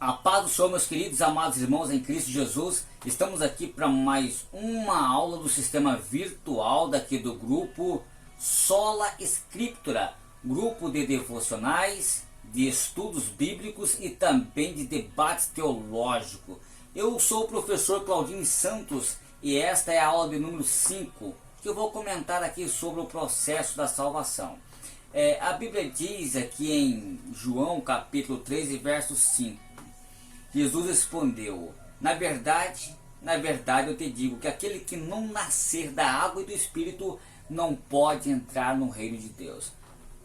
A paz do Senhor, meus queridos amados irmãos em Cristo Jesus. Estamos aqui para mais uma aula do sistema virtual daqui do grupo Sola Scriptura, grupo de devocionais, de estudos bíblicos e também de debates teológicos. Eu sou o professor Claudinho Santos e esta é a aula de número 5, que eu vou comentar aqui sobre o processo da salvação. A Bíblia diz aqui em João capítulo 3 e verso 5. Jesus respondeu: na verdade eu te digo que aquele que não nascer da água e do Espírito não pode entrar no reino de Deus.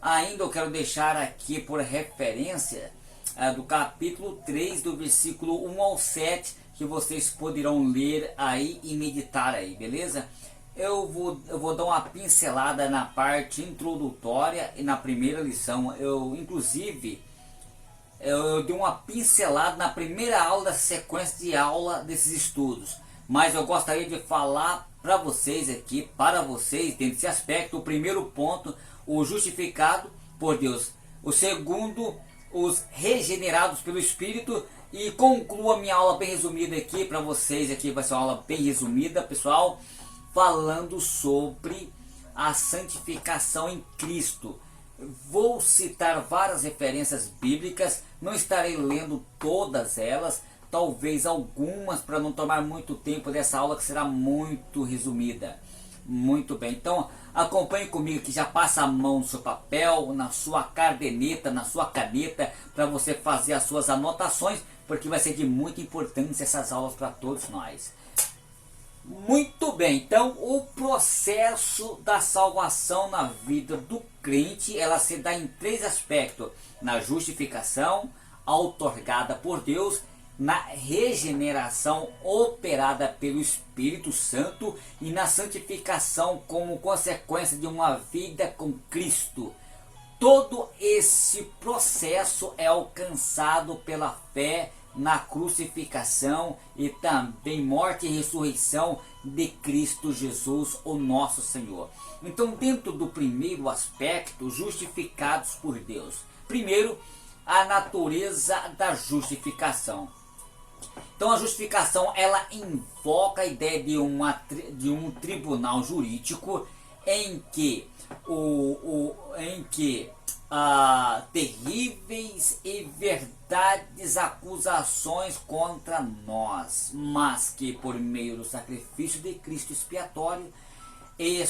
Ainda eu quero deixar aqui por referência do capítulo 3, do versículo 1 ao 7, que vocês poderão ler aí e meditar aí, beleza? Eu vou dar uma pincelada na parte introdutória e na primeira lição. Eu dei uma pincelada na primeira aula da sequência de aula desses estudos, mas eu gostaria de falar para vocês aqui, dentro desse aspecto. O primeiro ponto, o justificado por Deus. O segundo, os regenerados pelo Espírito. E concluo a minha aula bem resumida aqui para vocês. Aqui vai ser uma aula bem resumida, pessoal, falando sobre a santificação em Cristo. Vou citar várias referências bíblicas, não estarei lendo todas elas, talvez algumas, para não tomar muito tempo dessa aula, que será muito resumida. Muito bem, então acompanhe comigo, que já passa a mão no seu papel, na sua caderneta, na sua caneta, para você fazer as suas anotações, porque vai ser de muita importância essas aulas para todos nós. Muito bem, então o processo da salvação na vida do crente, ela se dá em três aspectos: na justificação outorgada por Deus, na regeneração operada pelo Espírito Santo e na santificação como consequência de uma vida com Cristo. Todo esse processo é alcançado pela fé na crucificação e também morte e ressurreição de Cristo Jesus, o nosso Senhor. Então, dentro do primeiro aspecto, justificados por Deus. Primeiro, a natureza da justificação. Então, a justificação, ela invoca a ideia de um tribunal jurídico em que terríveis e verdades acusações contra nós, mas que por meio do sacrifício de Cristo expiatório e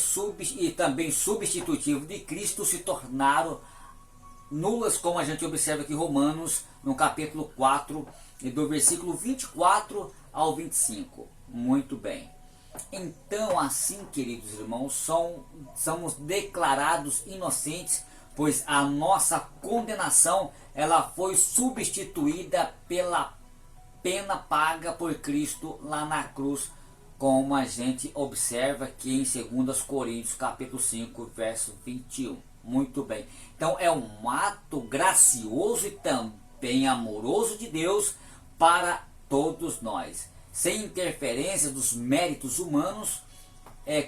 também substitutivo de Cristo se tornaram nulas, como a gente observa aqui em Romanos, no capítulo 4, do versículo 24 ao 25. Muito bem. Então, assim, queridos irmãos, somos declarados inocentes, pois a nossa condenação, ela foi substituída pela pena paga por Cristo lá na cruz, como a gente observa aqui em 2 Coríntios capítulo 5, verso 21. Muito bem. Então é um ato gracioso e também amoroso de Deus para todos nós, sem interferência dos méritos humanos,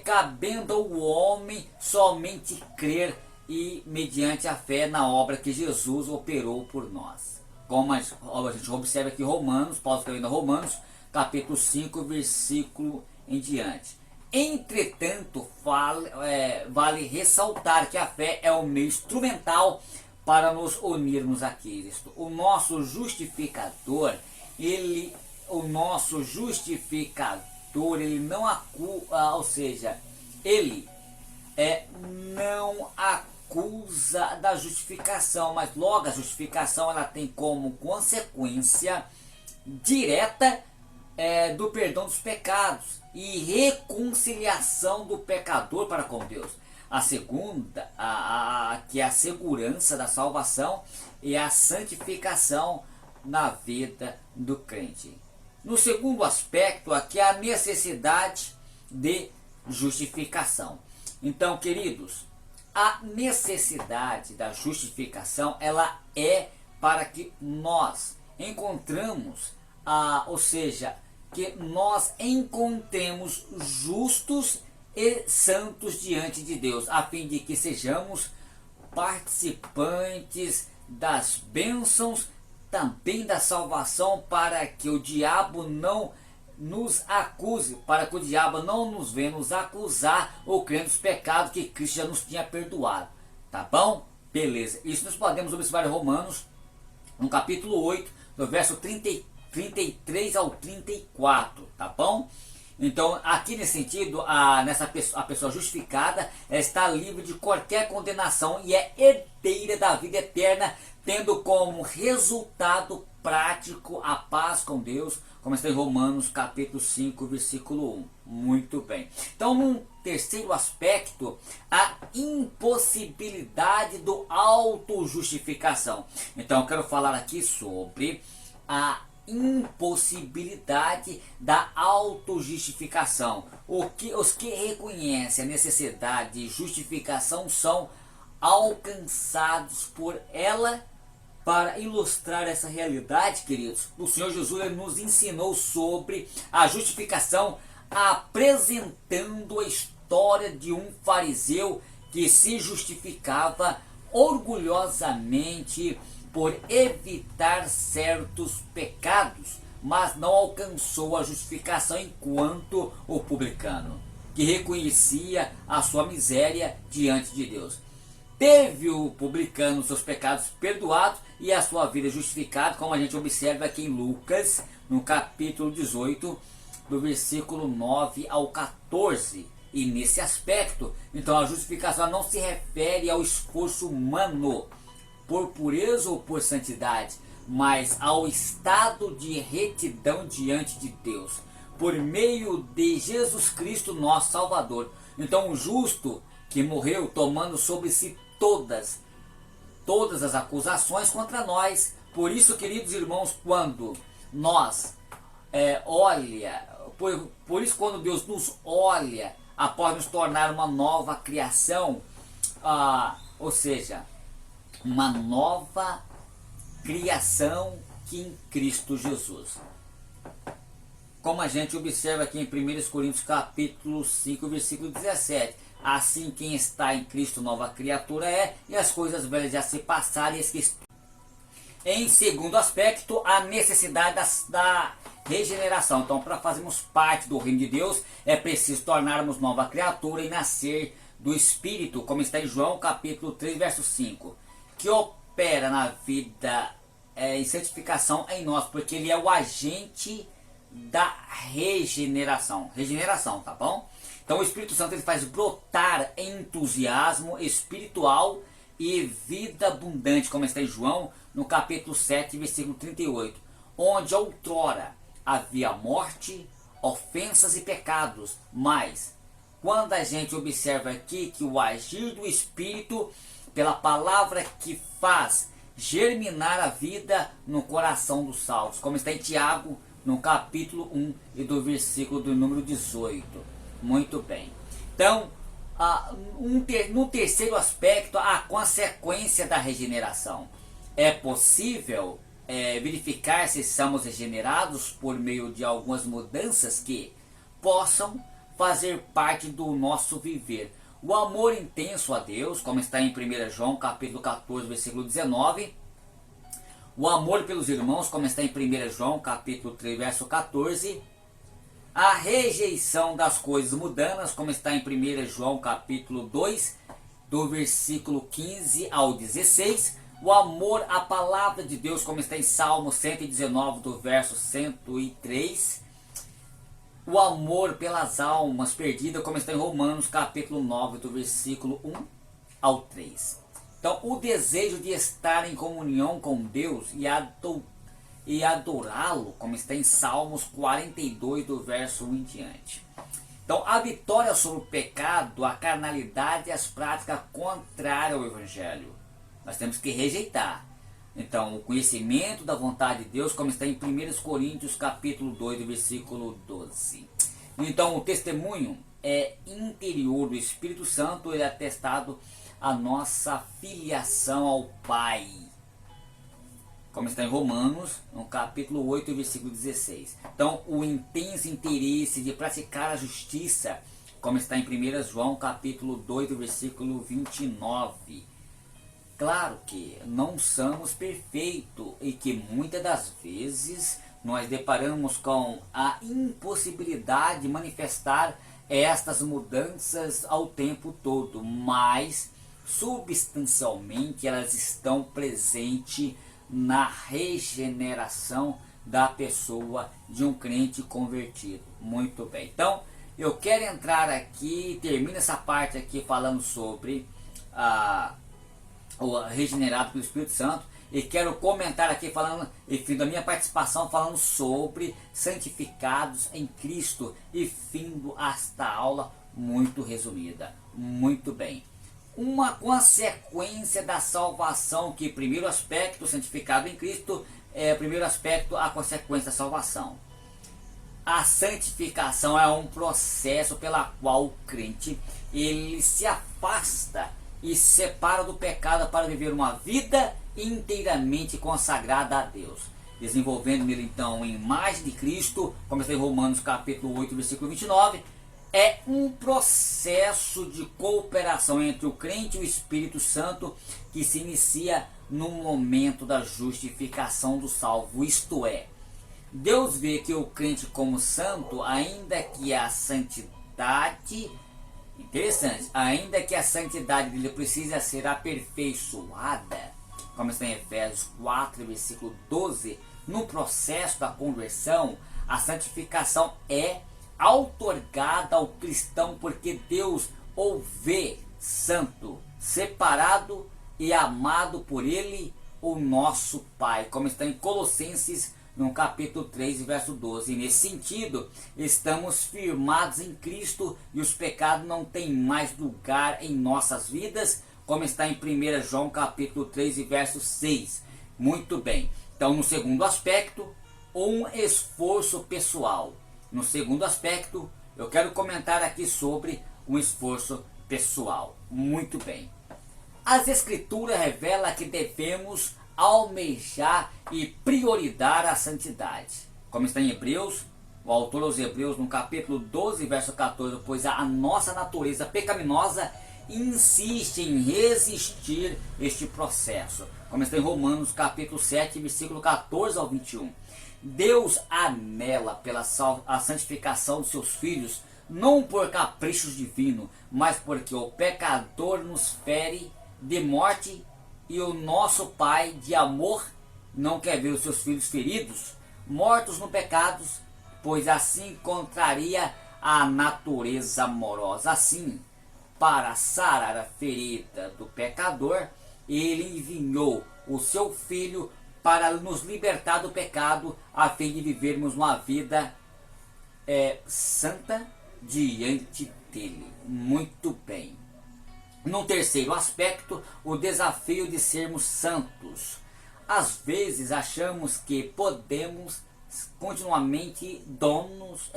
cabendo ao homem somente crer e mediante a fé na obra que Jesus operou por nós. Como a gente observa aqui Romanos, Paulo escrevendo Romanos, capítulo 5, versículo em diante. Entretanto, vale ressaltar que a fé é um meio instrumental para nos unirmos a Cristo. O nosso justificador, ele não acusa, ou seja, ele não acusa da justificação, mas logo a justificação, ela tem como consequência direta do perdão dos pecados e reconciliação do pecador para com Deus. A segunda, que é a segurança da salvação e a santificação na vida do crente. No segundo aspecto, aqui é a necessidade de justificação. Então, queridos, a necessidade da justificação, ela é para que nós encontremos, que nós encontremos justos e santos diante de Deus, a fim de que sejamos participantes das bênçãos também da salvação, para que o diabo não nos acuse, para que o diabo não nos venha nos acusar ou crendo nos pecados que Cristo já nos tinha perdoado. Tá bom? Beleza. Isso nós podemos observar em Romanos, no capítulo 8, do verso 33 ao 34, tá bom? Então, aqui nesse sentido, a pessoa justificada está livre de qualquer condenação e é herdeira da vida eterna, tendo como resultado prático a paz com Deus, como está em Romanos capítulo 5, versículo 1. Muito bem. Então, num terceiro aspecto, a impossibilidade do autojustificação. Então, eu quero falar aqui sobre a impossibilidade da autojustificação. Os que reconhecem a necessidade de justificação são alcançados por ela. Para ilustrar essa realidade, queridos, o Senhor Jesus ele nos ensinou sobre a justificação, apresentando a história de um fariseu que se justificava orgulhosamente por evitar certos pecados, mas não alcançou a justificação enquanto o publicano, que reconhecia a sua miséria diante de Deus. Teve o publicano seus pecados perdoados e a sua vida justificada, como a gente observa aqui em Lucas, no capítulo 18, do versículo 9 ao 14. E nesse aspecto, então a justificação não se refere ao esforço humano por pureza ou por santidade, mas ao estado de retidão diante de Deus, por meio de Jesus Cristo, nosso Salvador. Então o justo que morreu tomando sobre si todas as acusações contra nós. Por isso, queridos irmãos, quando nós por isso quando Deus nos olha após nos tornar uma nova criação, ou seja, uma nova criação que em Cristo Jesus. Como a gente observa aqui em 1 Coríntios capítulo 5, versículo 17. Assim quem está em Cristo nova criatura é, e as coisas velhas já se passaram e esqueceram. Em segundo aspecto, a necessidade da regeneração. Então, para fazermos parte do reino de Deus, é preciso tornarmos nova criatura e nascer do Espírito, como está em João capítulo 3, verso 5, que opera na vida em santificação em nós, porque ele é o agente da regeneração. Regeneração, tá bom? Então o Espírito Santo ele faz brotar entusiasmo espiritual e vida abundante, como está em João, no capítulo 7, versículo 38, onde outrora havia morte, ofensas e pecados, mas quando a gente observa aqui que o agir do Espírito, pela palavra que faz germinar a vida no coração dos salvos, como está em Tiago, no capítulo 1 e do versículo do número 18. Muito bem. Então, no terceiro aspecto, a consequência da regeneração. É possível verificar se somos regenerados por meio de algumas mudanças que possam fazer parte do nosso viver. O amor intenso a Deus, como está em 1 João capítulo 14, versículo 19. O amor pelos irmãos, como está em 1 João capítulo 3, verso 14. A rejeição das coisas mundanas, como está em 1 João capítulo 2, do versículo 15 ao 16. O amor à palavra de Deus, como está em Salmo 119, do verso 103. O amor pelas almas perdidas, como está em Romanos capítulo 9, do versículo 1 ao 3. Então, o desejo de estar em comunhão com Deus e adorá-lo, como está em Salmos 42, do verso 1 em diante. Então, a vitória sobre o pecado, a carnalidade e as práticas contrárias ao Evangelho. Nós temos que rejeitar. Então, o conhecimento da vontade de Deus, como está em 1 Coríntios capítulo 2, do versículo 12. Então, o testemunho interior do Espírito Santo, ele é atestado a nossa filiação ao Pai, como está em Romanos, no capítulo 8, versículo 16. Então, o intenso interesse de praticar a justiça, como está em 1 João, capítulo 2, do versículo 29. Claro que não somos perfeitos e que muitas das vezes nós deparamos com a impossibilidade de manifestar estas mudanças ao tempo todo, mas substancialmente elas estão presentes na regeneração da pessoa, de um crente convertido. Muito bem, então eu quero entrar aqui, termino essa parte aqui falando sobre o regenerado pelo Espírito Santo, e quero comentar aqui falando, e fim da minha participação falando sobre santificados em Cristo, e findo esta aula muito resumida. Muito bem, uma consequência da salvação, que primeiro aspecto, santificado em Cristo, primeiro aspecto, a consequência da salvação. A santificação é um processo pela qual o crente ele se afasta e se separa do pecado para viver uma vida inteiramente consagrada a Deus, desenvolvendo nele então em imagem de Cristo, como está em Romanos capítulo 8, versículo 29, é um processo de cooperação entre o crente e o Espírito Santo que se inicia no momento da justificação do salvo, isto é, Deus vê que o crente como santo, ainda que a santidade, interessante, ainda que a santidade dele precisa ser aperfeiçoada, como está em Efésios 4, versículo 12, no processo da conversão, a santificação é outorgada ao cristão porque Deus o vê santo, separado e amado por ele, o nosso Pai, como está em Colossenses no capítulo 3, verso 12. E nesse sentido, estamos firmados em Cristo e os pecados não têm mais lugar em nossas vidas, como está em 1 João capítulo 3, verso 6. Muito bem. Então, no segundo aspecto, um esforço pessoal. No segundo aspecto, eu quero comentar aqui sobre um esforço pessoal. Muito bem. As Escrituras revelam que devemos almejar e priorizar a santidade. Como está em Hebreus, o autor aos Hebreus no capítulo 12, verso 14, pois a nossa natureza pecaminosa insiste em resistir este processo. Como está em Romanos capítulo 7, versículo 14 ao 21. Deus anela pela a santificação dos seus filhos, não por caprichos divinos, mas porque o pecador nos fere de morte e o nosso Pai de amor não quer ver os seus filhos feridos, mortos no pecado, pois assim contraria a natureza amorosa. Assim, para sarar a ferida do pecador, ele enviou o seu Filho para nos libertar do pecado, a fim de vivermos uma vida santa diante dele. Muito bem. No terceiro aspecto, o desafio de sermos santos. Às vezes achamos que podemos continuamente donos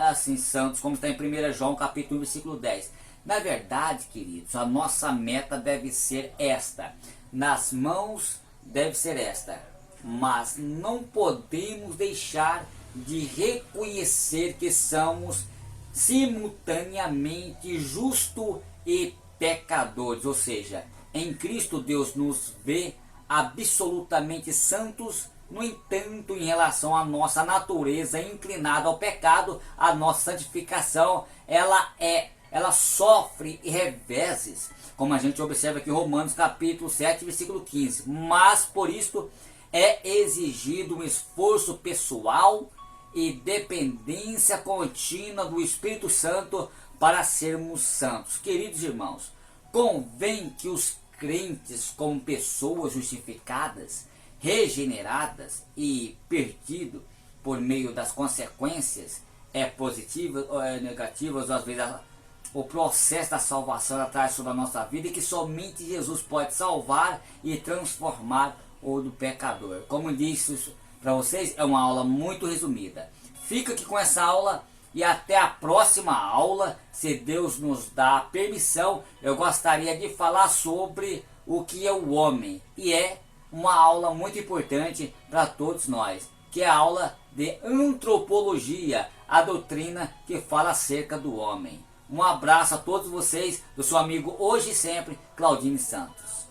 assim santos, como está em 1 João capítulo 1, versículo 10. Na verdade, queridos, a nossa meta deve ser esta. Nas mãos deve ser esta. Mas não podemos deixar de reconhecer que somos simultaneamente justos e pecadores, ou seja, em Cristo Deus nos vê absolutamente santos. No entanto, em relação à nossa natureza inclinada ao pecado, a nossa santificação, ela sofre reveses, como a gente observa aqui em Romanos capítulo 7, versículo 15. Mas por isto é exigido um esforço pessoal e dependência contínua do Espírito Santo para sermos santos. Queridos irmãos, convém que os crentes, como pessoas justificadas, regeneradas e perdidos por meio das consequências positivas ou negativas, ou às vezes o processo da salvação atrás sobre a nossa vida, e que somente Jesus pode salvar e transformar o do pecador. Como disse para vocês, é uma aula muito resumida. Fica aqui com essa aula e até a próxima aula, se Deus nos dá permissão. Eu gostaria de falar sobre o que é o homem, e é uma aula muito importante para todos nós, que é a aula de antropologia, a doutrina que fala acerca do homem. Um abraço a todos vocês, do seu amigo hoje e sempre, Claudine Santos.